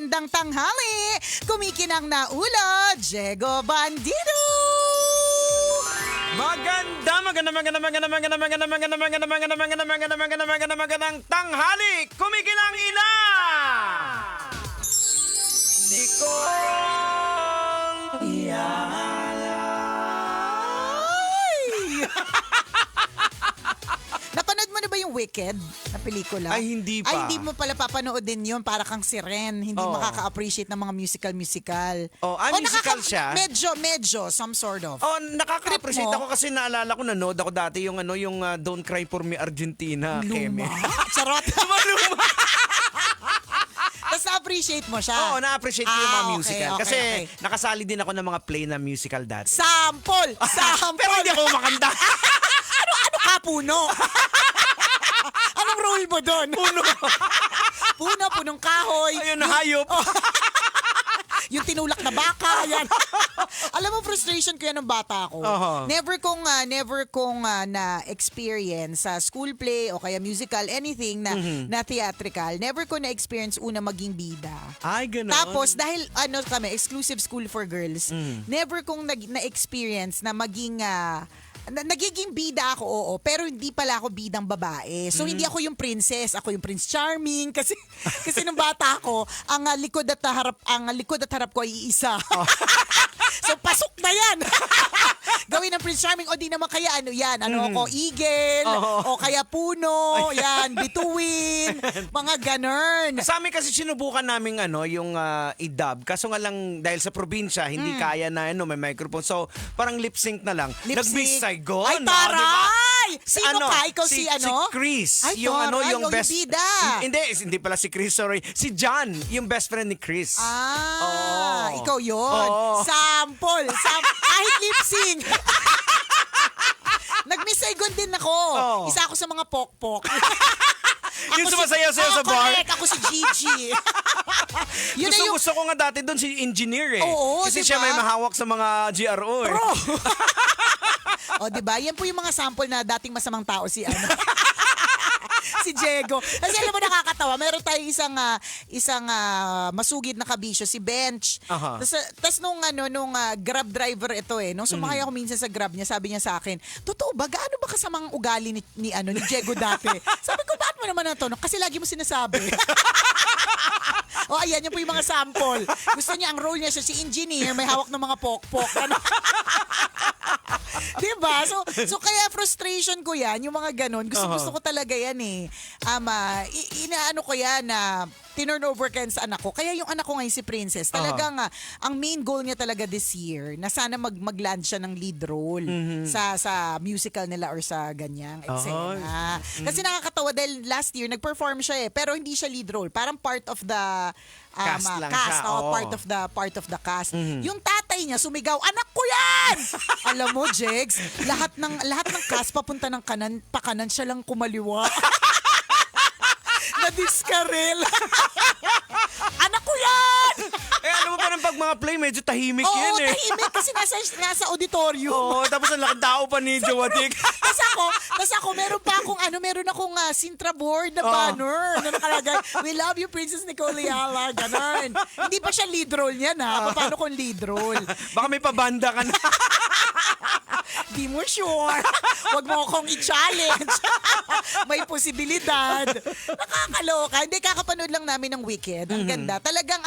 magandang tanghali. Kumikinang na ulo, Diego Bandido. Magandang tanghali. Kumikinang ina. Nicole Napanood mo na ba yung Wicked na pelikula? Ay, hindi pa. Ay, hindi mo pala papanood din yun para kang si Ren. Hindi Oo. makaka-appreciate ng mga musical. Oh, musical siya? Medyo, some sort of. Oh, nakaka-appreciate Trip mo? ako kasi naalala ko, nanood ako dati yung Don't Cry For Me Argentina. Keme. Charot. Luma. Tapos na-appreciate mo siya? Oo, na-appreciate ko yung mga okay, musical. okay, Kasi okay. nakasali din ako ng mga play na musical dati. Sample! Pero hindi ako makanta. Ano ka, puno? Anong role mo doon? Punong kahoy. Ayun, hayop. Yung tinulak na baka, yan. Alam mo, frustration ko yan ng bata ko. Uh-huh. Never kong na-experience sa school play o kaya musical, anything na theatrical. Never ko na-experience una maging bida. Ay, gano'n. Tapos, dahil kami, exclusive school for girls, never kong na-experience na maging... nagiging bida ako, oo, pero hindi pala ako bidang babae. So, hindi ako yung princess, ako yung Prince Charming. Kasi nung bata ako, ang likod at harap ko ay iisa. Oh. So, pasok na yan. Gawin ng Prince Charming, o di naman kaya ako, eagle, o kaya puno, yan, bituin, mga ganun. Sa amin kasi sinubukan namin yung i-dub. Kaso nga lang, dahil sa probinsya, hindi kaya na may microphone. So, parang lip sync na lang. Nag-Miss Saigon. Ay, taray! Diba? Sino ka? Ikaw si Si Chris. Ay, yung taray, yung best. Yung bida. Hindi pala si Chris, sorry. Si John, yung best friend ni Chris. Ikaw yun. Sample. Kahit lip sync. Nag-Miss Saigon din ako. Isa ako sa mga pokpok. Yung sumasayaw-sayaw sa bar. Correct. Ako si Gigi. Gusto ko nga dati doon si engineer eh. Oo, kasi diba? siya may mahawak sa mga GRO eh. O, diba? Yan po yung mga sample na dating masamang tao si si Diego. Kasi alam mo, nakakatawa. Meron tayo isang masugid na kabisyo, si Bench. Tapos nung Grab driver ito nung sumakay ako minsan sa Grab niya, sabi niya sa akin, totoo ba? Gaano ba kasamang ugali ni Diego dati? Sabi ko, bakit mo naman na to? Kasi lagi mo sinasabi. Ayan, yan po yung mga sample. Gusto niya, ang role niya siya, si engineer, may hawak ng mga pokpok. Diba? So kaya frustration ko yan, yung mga ganon. Gusto ko talaga yan eh. Inaano ko yan na tinurnover ko yan sa anak ko. Kaya yung anak ko ngayon si Princess, talagang ang main goal niya talaga this year, na sana mag-land siya ng lead role sa musical nila or sa ganyang eksena. Kasi nakakatawa dahil last year, nag-perform siya pero hindi siya lead role. Parang part of the cast lang siya. Part of the cast. Yung tatay niya sumigaw, anak ko yan! Alam mo, Jegs, lahat ng cast papunta ng pakanan, siya lang kumaliwa. Nadiskarel. Anak ko yan! Alam mo parang pag mga play, medyo tahimik yan eh. Oo, tahimik kasi nasa auditorium. Oo, tapos ang laking tao pa ni Jowatik. Tapos ako, meron akong Sintra board na banner na nakalagay, we love you, Princess Nicole Ayala, ganun. Hindi pa siya lead role niyan Paano kung lead role? Baka may pabanda ka na. Di mo sure. Huwag mo akong i-challenge. May posibilidad. Nakakaloka. Hindi, kakapanood lang namin ng Wicked. Ang ganda. Talagang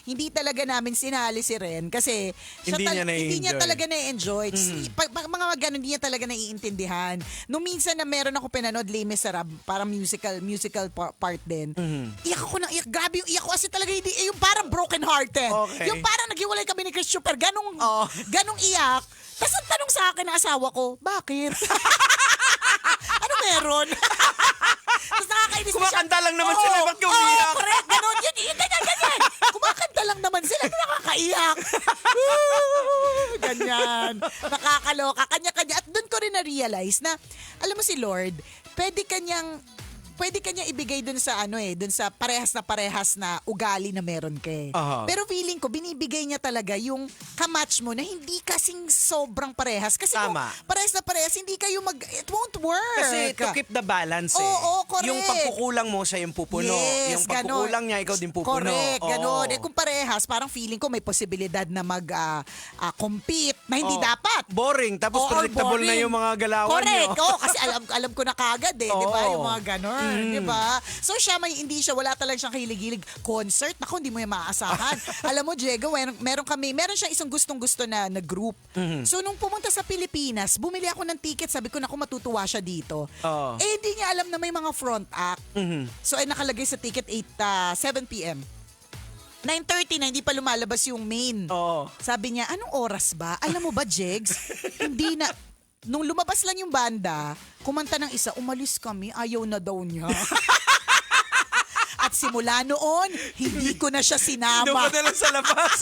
hindi talaga namin sinali si Ren kasi hindi niya talaga na-enjoy. Mga ganun, hindi niya talaga naiintindihan. Nung minsan na meron ako pinanood, Les Miserables, parang musical part din. Iyak ako ng iyak. Grabe yung iyak ko kasi talaga yung parang broken hearted. Okay. Yung parang naghiwalay kami ni Chris Super. Ganong iyak. Tapos ang tanong sa akin ng asawa ko, bakit? Ano meron? Tapos nakakainis na siya. Kumakanta lang naman sila, ba't ka umiyak? Oo, correct. Ganon. Ganyan. Kumakanta lang naman sila. Ano nakakaiyak? Ganyan. Nakakaloka. Kanya-kanya. At doon ko rin na-realize na, alam mo si Lord, pwede kanyang pwede kanya ibigay dun sa dun sa parehas na ugali na meron ka eh. Aha. Pero feeling ko, binibigay niya talaga yung kamatch mo na hindi kasing sobrang parehas. Kasi kung Tama. parehas na parehas, hindi kayo it won't work. Kasi to keep the balance eh. Oo, correct. Yung pagkukulang mo, siya yung pupuno. Yes, yung pagkukulang niya, ikaw din pupuno. Correct, Oo. ganon. Kung parehas, parang feeling ko may posibilidad na mag-compete na hindi dapat. Boring. Tapos Oo, predictable boring. na yung mga galawan Correct. nyo. Oo, kasi alam ko na kagad eh. Di ba? Oo. Yung mga ganon. Di ba? So siya, wala talagang siyang kahilig-hilig. Concert, naku, hindi mo yung maaasahan. Alam mo, Diego, meron siyang isang gustong-gusto na group. So nung pumunta sa Pilipinas, bumili ako ng ticket. Sabi ko, naku, matutuwa siya dito. Oo. Hindi niya alam na may mga front act. So ay nakalagay sa ticket 7 p.m. 9:30 na, hindi pa lumalabas yung main. Oo. Sabi niya, anong oras ba? Alam mo ba, Jegs? Hindi na. Nung lumabas lang yung banda, kumanta ng isa, umalis kami, ayaw na daw niya. At simula noon, hindi ko na siya sinama. Doon ka na lang sa labas.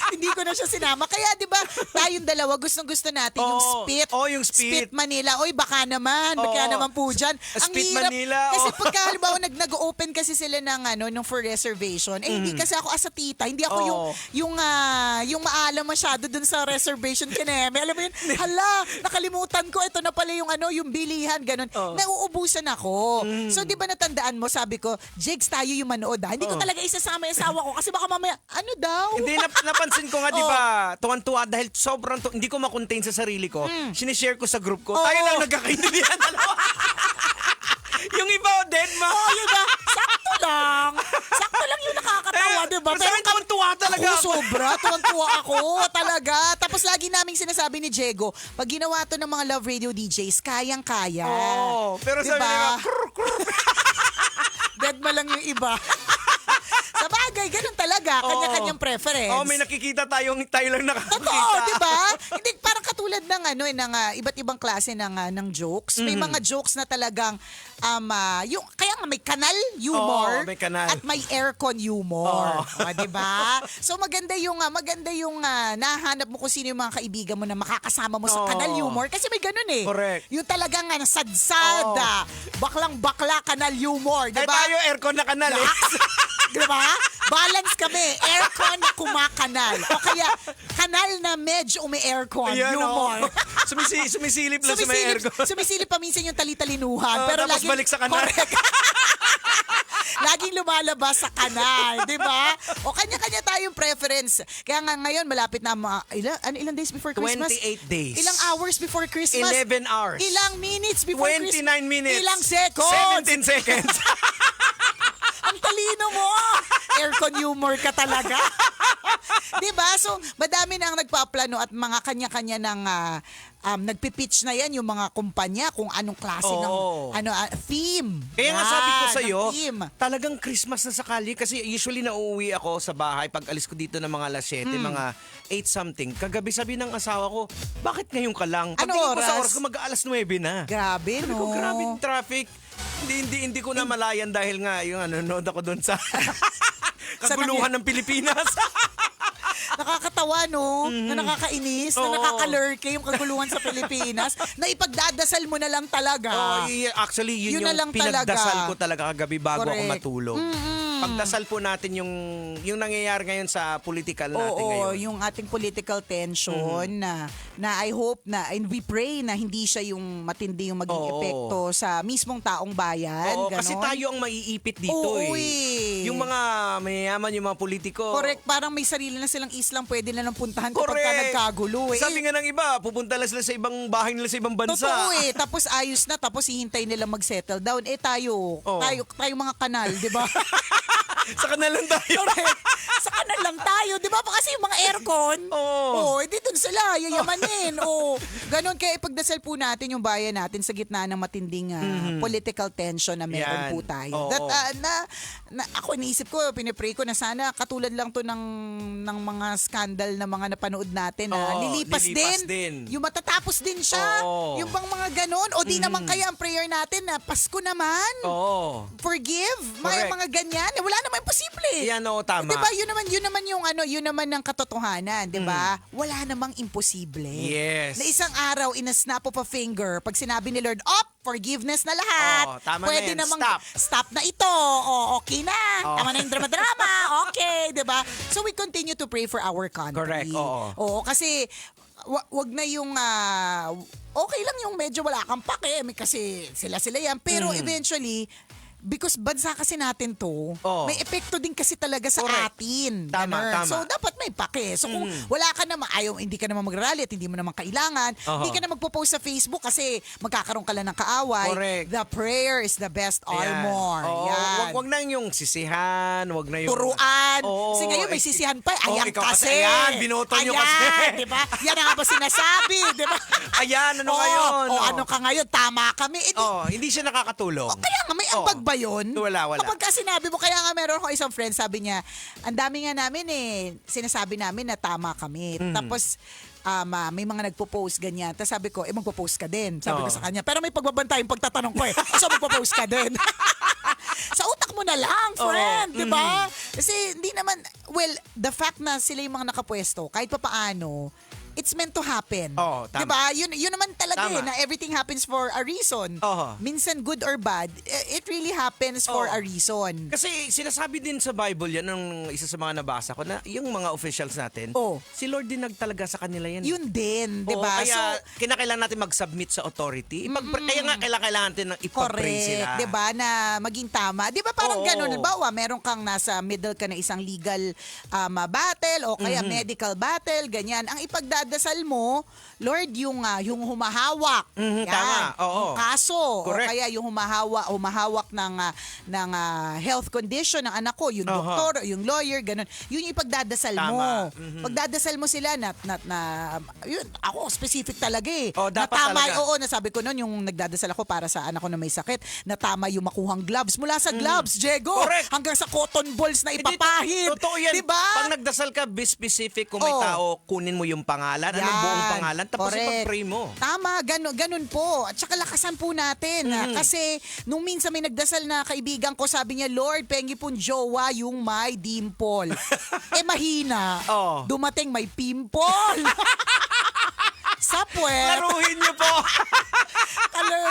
Hindi ko na siya sinama. Kaya 'di ba, tayong dalawa gustong-gusto natin yung Oo. Spit. Yung Spit. Spit Manila. Oy, baka naman. Oo. Baka naman po diyan. Spit Manila, Kasi oo. pagka halimbawa nag-open kasi sila ng nung for reservation. Hindi kasi ako as a tita, hindi ako Oo. yung maalam masyado dun sa reservation kineme. Alam mo yun, hala, nakalimutan ko ito na pala yung bilihan ganun. Oo. Nauubusan ako. So 'di ba natandaan mo, sabi ko, Jigs, tayo yung manood ha. Hindi ko Oo. talaga isasama yung asawa ko kasi baka mamaya ano daw? Hindi, napansin ko nga, di ba, tuwan-tuwa dahil sobrang, hindi ko makontain sa sarili ko. Sinishare ko sa group ko. Oo. Tayo lang nagkakaintindihan. dalawa. Yung iba, dead ma. Yun na, sakto lang. Sakto lang yung nakakatawa, di ba? Pero tuwan-tuwa talaga ako, ako. sobra. Tuwan-tuwa ako, talaga. Tapos lagi naming sinasabi ni Diego, pag ginawa to ng mga Love Radio DJs, kayang-kaya. Oo. Pero sabi nila, Dead ma lang yung iba. Sa bagay, ganun talaga. Kanya-kanyang preference. may nakikita tayo lang nakakita. Totoo, di ba? Hindi, parang katulad ng iba't ibang klase ng jokes. May mga jokes na talagang kaya nga may kanal humor Oo, may kanal. at may aircon humor. Oo. Di ba? So maganda yung nahanap mo kung sino yung mga kaibigan mo na makakasama mo sa Oo. kanal humor kasi may ganun eh. Correct. Yung talagang sadsada, baklang-bakla kanal humor, di ba? Tayo aircon na kanal eh. Diba? Balance kami. Aircon na kumakanal. O kaya, kanal na medyo umi-aircon. Ayan, Humor. Sumisilip lang sa may aircon. Sumisilip pa minsan yung talitalinuhan. Pero Tapos balik sa kanal. Correct. Laging lumalabas sa kanal, di ba? O kanya-kanya tayong preference. Kaya nga ngayon, malapit na ilang days before Christmas? 28 days. Ilang hours before Christmas? 11 hours. Ilang minutes before 29 Christmas? minutes. Ilang seconds? 17 seconds. Ang talino mo! Aircon humor ka talaga. Diba? So, madami na ang nagpaplano at mga kanya-kanya ng nagpipitch na yan yung mga kumpanya kung anong klase Oo. ng theme. Kaya nga sabi ko Yan, sa'yo, ng theme. talagang Christmas na sakali kasi usually nauuwi ako sa bahay pag alis ko dito ng mga alas 7, mga 8 something. Kagabi sabi ng asawa ko, bakit ngayon ka lang? Ano Pagtingin ko sa oras? oras ko mag-aalas 9 na. Grabe, Sabi no? ko, grabe yung traffic. Hindi ko na malayan dahil nga yung nanonood ako doon sa kaguluhan ng Pilipinas. Nakakatawa, no? Na nakakainis, na Oo. nakakalurke yung kaguluhan sa Pilipinas, na ipagdadasal mo na lang talaga. Actually, yun Yun na lang yung pinagdasal talaga. ko talaga kagabi bago ako Correct. matulog. Pagdasal po natin yung nangyayari ngayon sa political natin Oo, ngayon. yung ating political tension na I hope and we pray na hindi siya yung matindi yung maging Oo. epekto sa mismong taong bayan. Oo, ganon. kasi tayo ang maiipit dito Oo, eh. Yung mga mayayaman, yung mga politiko. Correct, parang may sarili na silang islang pwede na lang puntahan kapag Correct. ka nagkagulo. Eh. Sabi nga ng iba, pupunta lang sila sa ibang bahay nila sa ibang bansa. Totoo eh. Tapos ayos na, tapos hihintay nila mag-settle down. Tayo mga kanal, di ba? Sa kanal lang tayo. Correct. Sa kanal lang tayo, di ba? Kasi yung mga aircon, edi dun sila, yayamanin. Ganon. Kaya ipagdasal po natin yung bayan natin sa gitna ng matinding political tension na meron Yan. po tayo. Oo. That, ako iniisip ko, pinipray ko na sana katulad lang to ng mga skandal na mga napanood natin na Oo, lilipas din. Yung matatapos din siya. Oo. Yung bang mga ganon. O di naman kaya ang prayer natin na Pasko naman. Oo. Forgive. Correct. Mga ganyan. Wala naman imposible. Yan oo, tama. 'Di ba? Yun naman yung yun naman ang katotohanan, 'di ba? Wala namang imposible. Yes. Na isang araw in a snap of a finger, pag sinabi ni Lord, "Op, forgiveness na lahat. Tama Pwede na yan. namang Stop. na ito. Okay na. Tama na yung drama-drama. Okay, 'di ba? So we continue to pray for our country. Correct, oo. Oo, kasi wag na yung okay lang yung medyo wala kang pake kasi sila yan. Pero eventually, because bansa kasi natin to, may epekto din kasi talaga sa Correct. atin. Tama, Ganun. tama. So, dapat may pake. So, kung wala ka naman, hindi ka naman mag-rally at hindi mo naman kailangan, hindi ka na magpo-post sa Facebook kasi magkakaroon ka lang ng kaaway. Correct. The prayer is the best armor. Oo, Yan. wag na yung sisihan, wag na yung Turuan. Oo. Kasi ngayon may sisihan pa. Ayan ikaw kasi. ayan, binoto nyo kasi. Ayan, di ba? Yan ang nga ba sinasabi, di ba? Ayan, ano Oo, ngayon? o ano ka ngayon, tama kami. Hindi siya nakakatulong. Kaya nga, may ambag ba yun? Wala. Kapag ka sinabi mo, kaya nga meron ko isang friend, sabi niya, ang dami nga namin sinasabi namin na tama kami. Tapos, may mga nagpo-post ganyan. Tapos sabi ko, magpo-post ka din. Sabi ko sa kanya, pero may pagbabantay yung pagtatanong ko So, magpo-post ka din. Sa utak mo na lang, friend, di ba? Kasi hindi naman, the fact na sila yung mga nakapwesto, kahit pa paano, it's meant to happen. Tama. Diba? Yun naman talaga Tama. na everything happens for a reason. Minsan good or bad, it really happens for a reason. Kasi sinasabi din sa Bible yan, ng isa sa mga nabasa ko, na yung mga officials natin, si Lord din nagtalaga sa kanila yan. Yun din, di ba? Kaya kinakailangan natin mag-submit sa authority. Kaya nga kailangan natin ng ipag-pray sila. Correct, di ba? Na maging tama. Di ba parang Oo. ganun? Halimbawa, meron kang nasa middle ka na isang legal battle o kaya medical battle, ganyan. Ang ipagdadasal mo, Lord, yung humahawak. Yan, tama. Oo. Yung kaso. Correct. O kaya yung humahawak ng health condition ng anak ko, yung doktor, yung lawyer, ganun. Yun yung ipagdadasal Tama. mo. Pagdadasal mo sila na yun, ako specific talaga dapat tama, talaga. nasabi ko noon yung nagdadasal ako para sa anak ko na may sakit, na tama yung makuhang gloves. Mula sa gloves, Diego, Correct. hanggang sa cotton balls na ipapahid. Totoo yan. Diba? Pag nagdasal ka, be specific kung may tao, kunin mo yung pangalan, anong buong pangalan, tapos Correct. ipag-pray mo. Tama, ganun po. At saka lakasan po natin. Kasi nung minsan may nagdasal na kaibigan ko, sabi niya, Lord, pengi pong jowa yung may dimple. Mahina. Dumating may pimple. Sa puwet. Laruhin niyo po.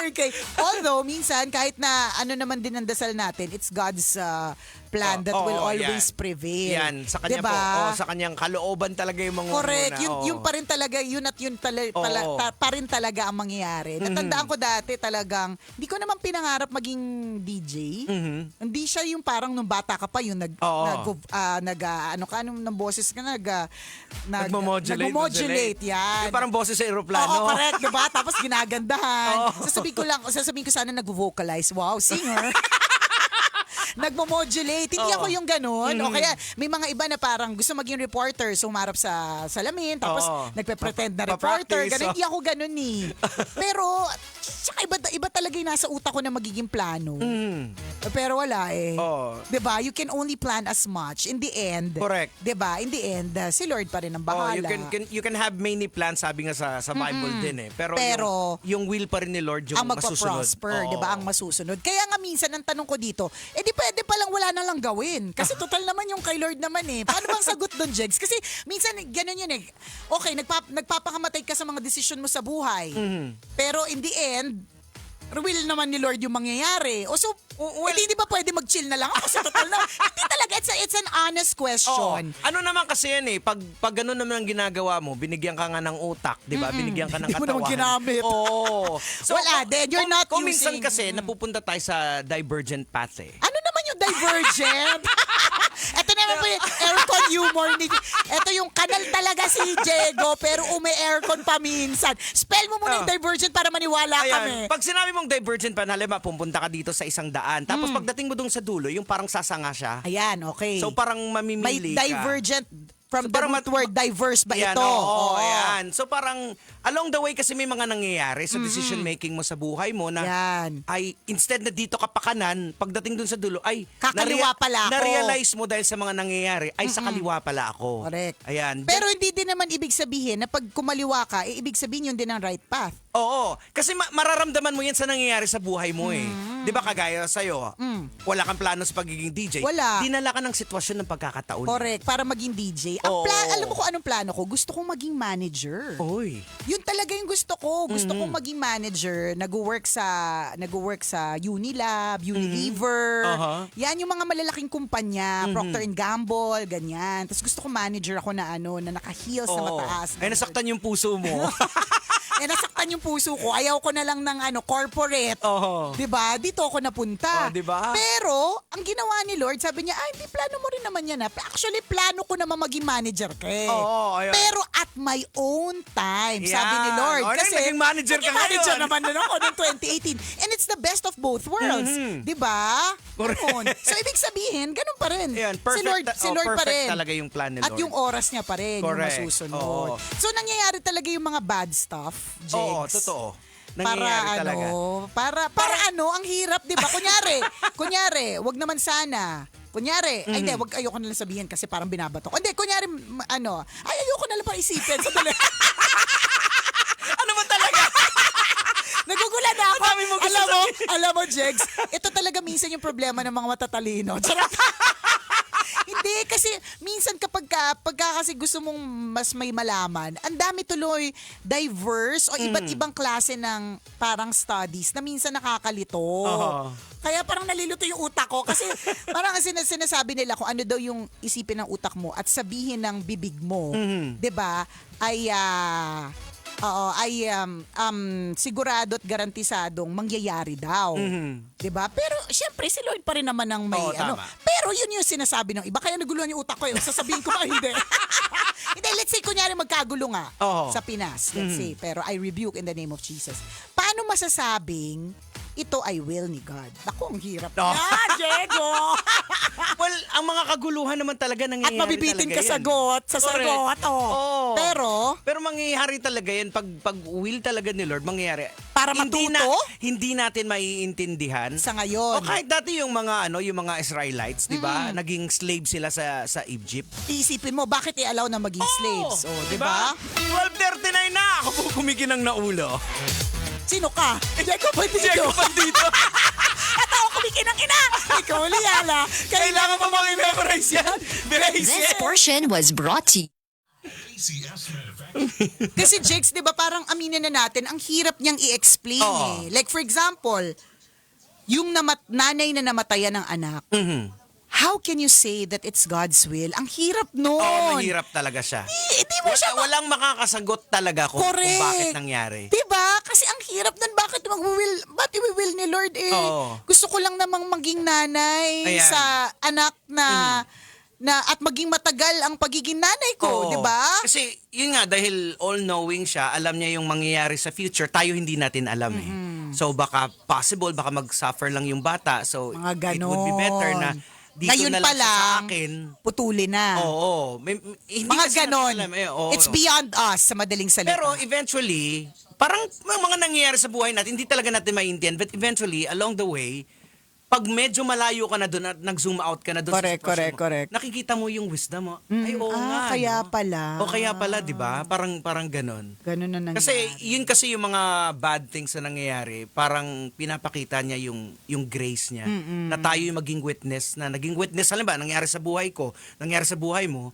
Okay. Although, minsan, kahit na ano naman din ang dasal natin, it's God's plan that will always prevail. Yan, sa kanya diba? po. Sa kanyang kalooban talaga yung mga Correct. Yun pa rin talaga, yun pa rin talaga ang mangyayari. Natandaan ko dati talagang, hindi ko naman pinangarap maging DJ. Hindi siya yung parang nung bata ka pa, yung anong boses ka, nagmo-modulate. Yan. Yung parang boses sa aeroplano. Oo, correct, diba? Tapos ginagandahan. Sasabihin ko sana nag-vocalize. Wow, singer. Nagmo-modulate. Hindi ako yung ganun. O kaya may mga iba na parang gusto maging reporter, so humarap sa salamin, tapos nagpe-pretend na reporter. Ganun. Hindi ako ganun Pero, tsaka iba talaga yung nasa utak ko na magiging plano. Pero wala Diba? You can only plan as much. In the end. Correct. Diba? In the end, si Lord pa rin ang bahala. You can have many plans, sabi nga sa Bible din Pero yung will pa rin ni Lord yung ang masusunod. magpa-prosper, di ba? Ang masusunod. Kaya nga minsan, ang tanong ko dito, di pwede palang wala na lang gawin. Kasi total naman yung kay Lord naman Paano bang sagot doon, Jegs? Kasi minsan, ganun yun Okay, nagpapakamatay ka sa mga desisyon mo sa buhay. Pero in the end, will naman ni Lord yung mangyayari. Hindi ba pwede mag-chill na lang ako sa total na? Hindi talaga, it's an honest question. Ano naman kasi yan pag gano'n naman ang ginagawa mo, binigyan ka nga ng utak, di ba? Binigyan ka ng Hindi mo katawan. naman ginamit. So, Wala, then you're not kung minsan using. kasi, napupunta tayo sa divergent path Ano naman yung divergent? Ito naman po yung aircon humor ni... Ito yung kanal talaga si Diego, pero umi-aircon pa minsan. Spell mo muna yung divergent para maniwala kami. Pag sinabi mong divergent path, halimbawa, pupunta ka dito sa isang daan, tapos pagdating mo dun sa dulo, yung parang sasanga siya. Ayan, okay. So parang mamimili ka. May divergent from the parang root word diverse ba Yan, ito? Oo, ayan. So parang along the way kasi may mga nangyayari sa decision making mo sa buhay mo na Yan. ay instead na dito ka pa kanan, pagdating dun sa dulo ay Kakaliwa pala ako. Na-realize mo dahil sa mga nangyayari ay sa kaliwa pala ako. Correct. Ayan. Pero hindi din naman ibig sabihin na pag kumaliwa ka, ibig sabihin yun din ang right path. Oo. Kasi mararamdaman mo yan sa nangyayari sa buhay mo Di ba kagaya sa'yo? Wala kang plano sa pagiging DJ. Wala. Dinala ka ng sitwasyon ng pagkakataon. Correct. Para maging DJ. Oo. Alam mo kung anong plano ko? Gusto kong maging manager. Oy. Yun talaga talaga yung gusto ko. Gusto kong maging manager, nag-work sa Unilab, Unilever. Yan yung mga malalaking kumpanya, Procter & Gamble, ganyan. Tapos gusto ko manager ako na naka-heels na mataas. Ay, nasaktan yung puso mo. Nasaktan yung puso ko. Ayaw ko na lang ng corporate. 'Di ba? Dito ako napunta. Diba? Pero ang ginawa ni Lord, sabi niya, hindi plano mo rin naman yan. Actually, plano ko naman maging manager ka. Ayun. Pero at my own time, sabi ni Lord. Kasi naging manager ka manager ngayon. naman ako noong 2018. And it's the best of both worlds. 'Di ba? Ganun. So ibig sabihin, ganun pa rin. Ayan, Si Lord pa perfect rin. talaga yung plan ni Lord. At yung oras niya pa rin, Correct. yung masusunod. Oo. So nangyayari talaga yung mga bad stuff, Jegs. Oo, totoo. Nangyayari talaga. Para ang hirap, 'di ba? Kunyari, wag naman sana. Kunyari, ay hindi, wag ayoko na lang sabihin kasi parang binabato ko. Hindi, kunyari, ayoko na lang pa isipin. Sandali. Ano ba talaga? Nagugulan na ako. Dami mo gusto Alam mo, Jegs, ito talaga minsan yung problema ng mga matatalino. Charot. Hindi, kasi minsan kapag kasi gusto mong mas may malaman, ang dami tuloy diverse o iba't ibang klase ng parang studies na minsan nakakalito. Kaya parang nalilito yung utak ko kasi parang sinasabi nila kung ano daw yung isipin ng utak mo at sabihin ng bibig mo, 'di ba? Sigurado at garantisadong mangyayari daw. 'Di ba? Pero syempre si Lloyd pa rin naman ang may tama. Pero yun yung sinasabi ng iba, kaya naguluhan yung utak ko. Sasabihin ko ba hindi? Hindi, let's say kunyari magkagulo nga sa Pinas, let's say, pero I rebuke in the name of Jesus. Paano masasabing ito ay will ni God? Ako, ang hirap na, Diego! Well, ang mga kaguluhan naman talaga nangyayari At mabibitin ka talaga yan. sa sagot. Oo. Pero mangyayari talaga yan pag will talaga ni Lord, mangyayari. Para matuto? Hindi natin maiintindihan. Sa ngayon. O kahit dati yung mga Israelites, 'di ba? Naging slave sila sa Egypt. Isipin mo, bakit i-allow na maging slaves? Oh, di ba? 12:39 na ako po kumikinang na ulo. Sino ka? Diego Bandido. At ako kumikinang ina. Ikaw, Liala. Kailangan pa memorize yan. This portion was brought to you. Kasi Jex, di ba parang aminin na natin, ang hirap niyang i-explain Like for example, yung nanay na namatayan ng anak, how can you say that it's God's will? Ang hirap nun. Mahirap talaga siya. Di mo siya Walang makakasagot talaga kung bakit nangyari. Diba? Kasi ang hirap nun, bakit i-will ni Lord Gusto ko lang namang maging nanay sa anak na at maging matagal ang pagiging nanay ko, di ba? Kasi yun nga, dahil all-knowing siya, alam niya yung mangyayari sa future, tayo hindi natin alam So baka mag-suffer lang yung bata. So Mga it would be better na dito ngayon na lang pa siya sa lang, akin. putulin na. Hindi Mga kasi natin ganon. alam, It's beyond us sa madaling salita. Pero eventually, parang mga nangyayari sa buhay natin, hindi talaga natin maintindihan. But eventually, along the way, pag medyo malayo ka na doon at nag-zoom out ka na doon sa sitwasyon mo, correct. nakikita mo yung wisdom mo. Ay, oo nga. Kaya no? pala. Kaya pala, di ba? Parang ganon. Ganon na nangyari. Kasi yun kasi yung mga bad things na nangyayari, parang pinapakita niya yung grace niya. Na tayo yung maging witness, naging witness, alam ba, nangyari sa buhay ko, nangyari sa buhay mo,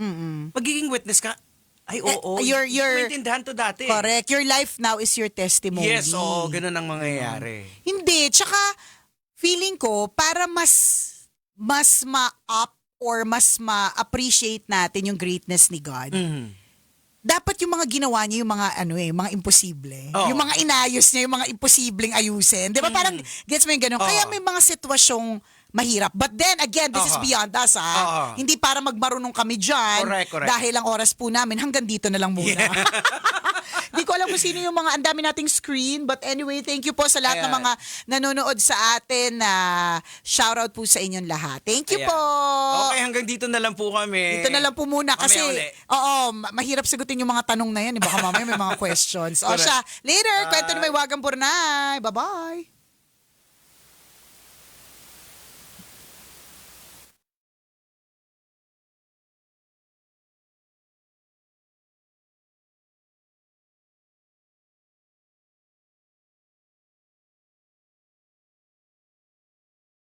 magiging witness ka, ay oo, maintindihan to dati. Correct. Your life now is your testimony. Yes, oo, ganon ang mangyayari. Hindi, tsaka feeling ko para mas ma-up or mas ma-appreciate natin yung greatness ni God. Dapat yung mga ginawa niya, yung mga mga imposible. Yung mga inayos niya, yung mga imposibleng ayusin. 'Di ba? Parang gets mo yung ganun. Kaya may mga sitwasyong mahirap. But then again, this is beyond us Hindi para magmarunong kami dyan. Correct. Dahil ang oras po namin hanggang dito na lang muna. Di ko alam kung sino yung mga, ang dami nating screen. But anyway, thank you po sa lahat ng mga nanonood sa atin. Shoutout po sa inyong lahat. Thank you po. Okay, hanggang dito na lang po kami. Dito na lang po muna kasi, uli. mahirap sagutin yung mga tanong na yan. Baka mamaya may mga questions. O siya, later, kwento na may Wagang Purnay. Bye-bye.